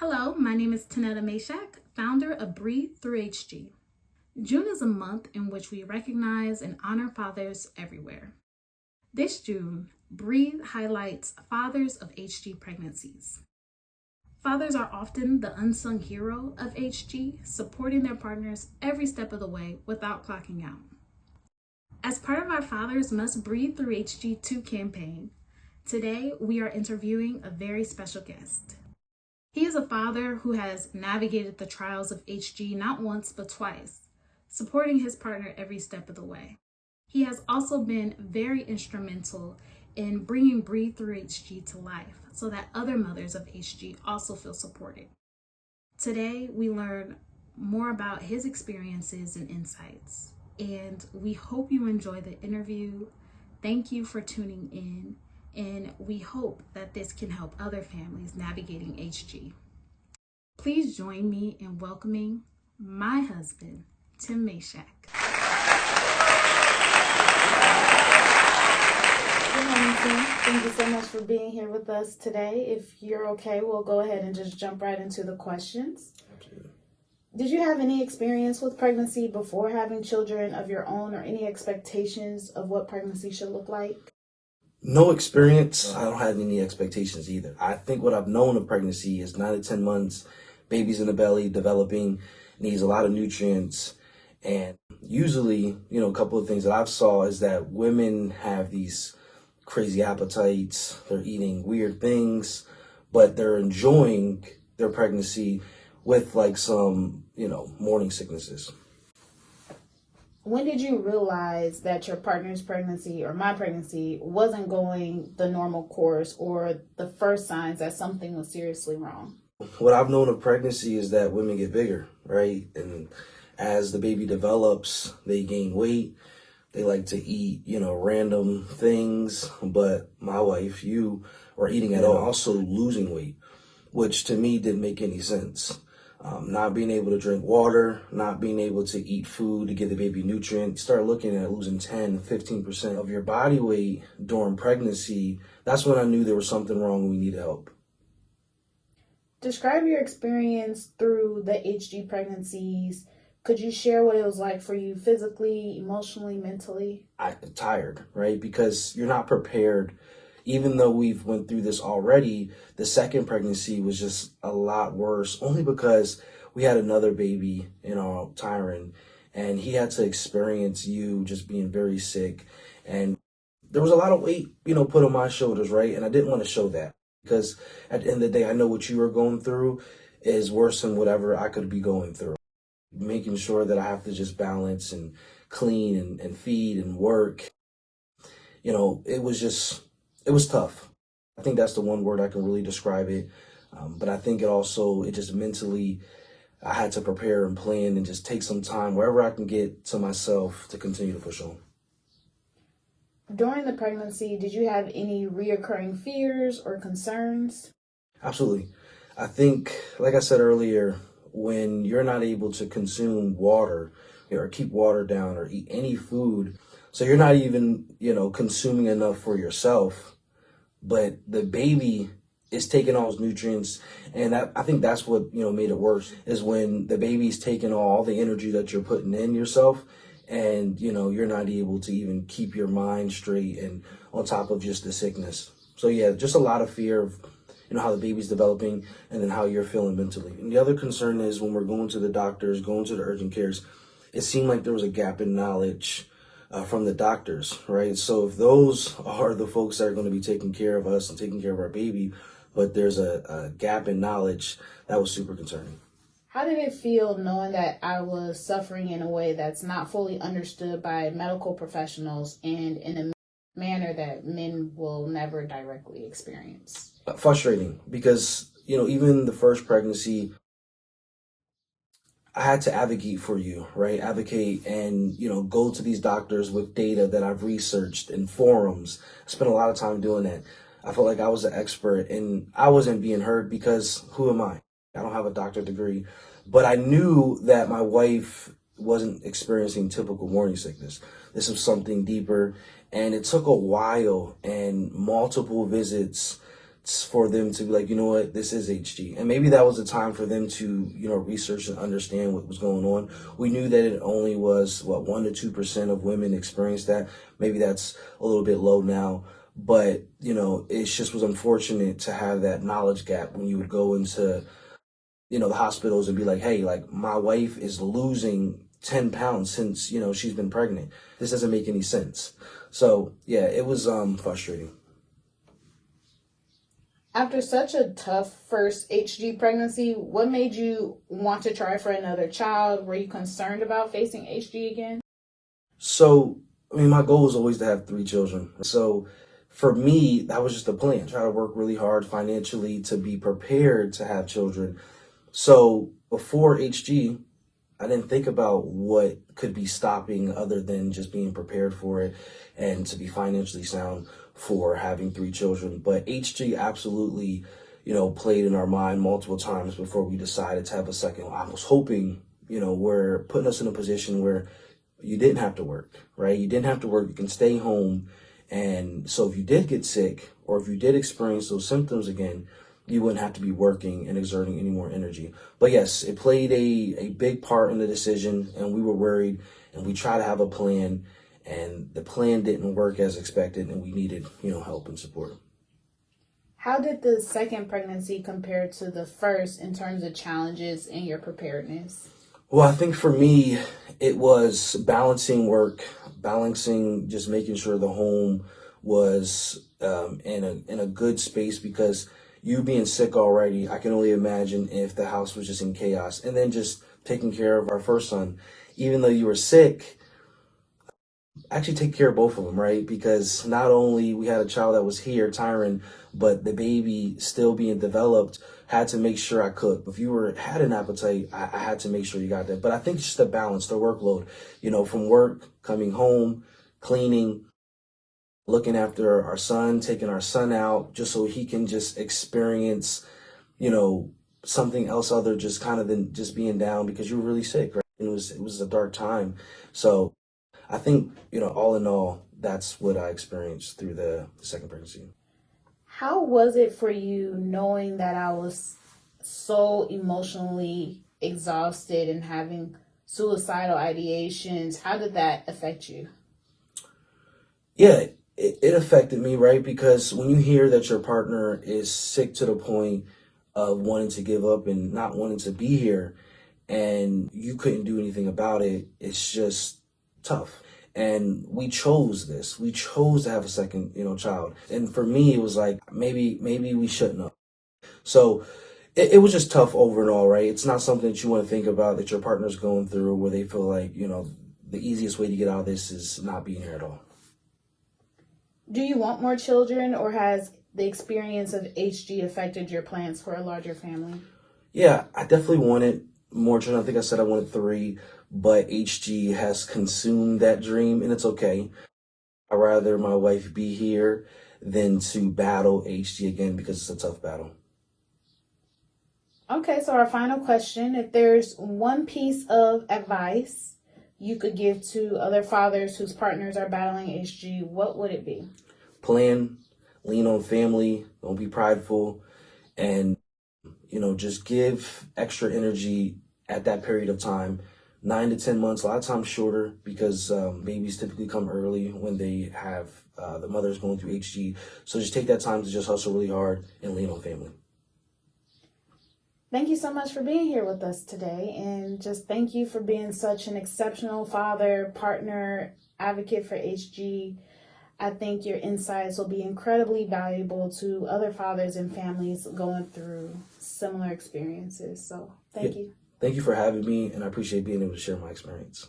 Hello, my name is Tanetta Meshak, founder of Breathe Through HG. June is a month in which we recognize and honor fathers everywhere. This June, Breathe highlights fathers of HG pregnancies. Fathers are often the unsung hero of HG, supporting their partners every step of the way without clocking out. As part of our Fathers Must Breathe Through HG 2 campaign, today we are interviewing a very special guest. He is a father who has navigated the trials of HG not once but twice, supporting his partner every step of the way. He has also been very instrumental in bringing Breathe Through HG to life so that other mothers of HG also feel supported. Today, we learn more about his experiences and insights, and we hope you enjoy the interview. Thank you for tuning in. And we hope that this can help other families navigating HG. Please join me in welcoming my husband, Tim Meshak. Good morning, Tim. Thank you so much for being here with us today. If you're okay, we'll go ahead and just jump right into the questions. Absolutely. Did you have any experience with pregnancy before having children of your own, or any expectations of what pregnancy should look like? No experience. I don't have any expectations either. I think what I've known of pregnancy is 9 to 10 months, baby's in the belly, developing, needs a lot of nutrients. And usually, a couple of things that I've saw is that women have these crazy appetites. They're eating weird things, but they're enjoying their pregnancy with like some, morning sicknesses. When did you realize that your partner's pregnancy or my pregnancy wasn't going the normal course, or the first signs that something was seriously wrong? What I've known of pregnancy is that women get bigger, right? And as the baby develops, they gain weight. They like to eat, random things. But my wife, you, are eating at all, also losing weight, which to me didn't make any sense. Not being able to drink water, not being able to eat food to give the baby nutrients. Start looking at losing 10, 15% of your body weight during pregnancy. That's when I knew there was something wrong and we needed help. Describe your experience through the HG pregnancies. Could you share what it was like for you physically, emotionally, mentally? I'm tired, right? Because you're not prepared. Even though we've went through this already, the second pregnancy was just a lot worse, only because we had another baby, Tyron, and he had to experience you just being very sick. And there was a lot of weight, put on my shoulders, right? And I didn't want to show that, because at the end of the day, I know what you were going through is worse than whatever I could be going through. Making sure that I have to just balance and clean and feed and work. It was tough. I think that's the one word I can really describe it. But I think it just mentally, I had to prepare and plan and just take some time wherever I can get to myself to continue to push on. During the pregnancy, did you have any reoccurring fears or concerns? Absolutely. I think, like I said earlier, when you're not able to consume water or keep water down or eat any food, so you're not even, consuming enough for yourself, but the baby is taking all those nutrients. And I think that's what, made it worse, is when the baby's taking all the energy that you're putting in yourself, and, you're not able to even keep your mind straight and on top of just the sickness. So yeah, just a lot of fear of, how the baby's developing and then how you're feeling mentally. And the other concern is when we're going to the doctors, going to the urgent cares, it seemed like there was a gap in knowledge from the doctors, right? So if those are the folks that are going to be taking care of us and taking care of our baby, but there's a gap in knowledge, that was super concerning. How did it feel knowing that I was suffering in a way that's not fully understood by medical professionals and in a manner that men will never directly experience? Frustrating, because, even the first pregnancy, I had to advocate for you, right? Advocate and, go to these doctors with data that I've researched in forums. I spent a lot of time doing that. I felt like I was an expert and I wasn't being heard because who am I? I don't have a doctorate degree, but I knew that my wife wasn't experiencing typical morning sickness. This was something deeper, and it took a while and multiple visits for them to be like, you know what, this is HG. And maybe that was the time for them to, research and understand what was going on. We knew that it only was, 1 to 2% of women experienced that. Maybe that's a little bit low now. But, it just was unfortunate to have that knowledge gap when you would go into, the hospitals and be like, hey, like my wife is losing 10 pounds since, she's been pregnant. This doesn't make any sense. So, yeah, it was frustrating. After such a tough first HG pregnancy, what made you want to try for another child? Were you concerned about facing HG again? So, my goal was always to have 3 children. So, for me, that was just a plan. Try to work really hard financially to be prepared to have children. So, before HG, I didn't think about what could be stopping other than just being prepared for it and to be financially sound for having 3 children. But HG absolutely, played in our mind multiple times before we decided to have a second. I was hoping, we're putting us in a position where you didn't have to work, right? You didn't have to work. You can stay home. And so if you did get sick or if you did experience those symptoms again, you wouldn't have to be working and exerting any more energy. But yes, it played a big part in the decision, and we were worried, and we tried to have a plan, and the plan didn't work as expected, and we needed, help and support. How did the second pregnancy compare to the first in terms of challenges and your preparedness? Well, I think for me, it was balancing work, balancing just making sure the home was in a good space, because you being sick already, I can only imagine if the house was just in chaos. And then just taking care of our first son, even though you were sick, actually take care of both of them, right? Because not only we had a child that was here, Tyron, but the baby still being developed, had to make sure I cooked. If you had an appetite, I had to make sure you got that. But I think it's just a balance, the workload, from work, coming home, cleaning, looking after our son, taking our son out just so he can just experience, something else other just kind of than just being down because you were really sick, right? It was a dark time. So I think, all in all, that's what I experienced through the second pregnancy. How was it for you knowing that I was so emotionally exhausted and having suicidal ideations? How did that affect you? Yeah, it affected me, right? Because when you hear that your partner is sick to the point of wanting to give up and not wanting to be here, and you couldn't do anything about it, it's just tough. And we chose this. We chose to have a second, child. And for me, it was like maybe we shouldn't have. So it was just tough over and all, right? It's not something that you want to think about that your partner's going through, where they feel like, the easiest way to get out of this is not being here at all. Do you want more children, or has the experience of HG affected your plans for a larger family? Yeah, I definitely wanted more children. I think I said I wanted 3, but HG has consumed that dream, and it's okay. I'd rather my wife be here than to battle HG again, because it's a tough battle. Okay, so our final question: if there's one piece of advice you could give to other fathers whose partners are battling HG, what would it be? Plan, lean on family, don't be prideful, and, just give extra energy at that period of time. 9 to 10 months, a lot of times shorter, because babies typically come early when they have the mother's going through HG. So just take that time to just hustle really hard and lean on family. Thank you so much for being here with us today, and just thank you for being such an exceptional father, partner, advocate for HG. I think your insights will be incredibly valuable to other fathers and families going through similar experiences. So thank you. Thank you for having me, and I appreciate being able to share my experience.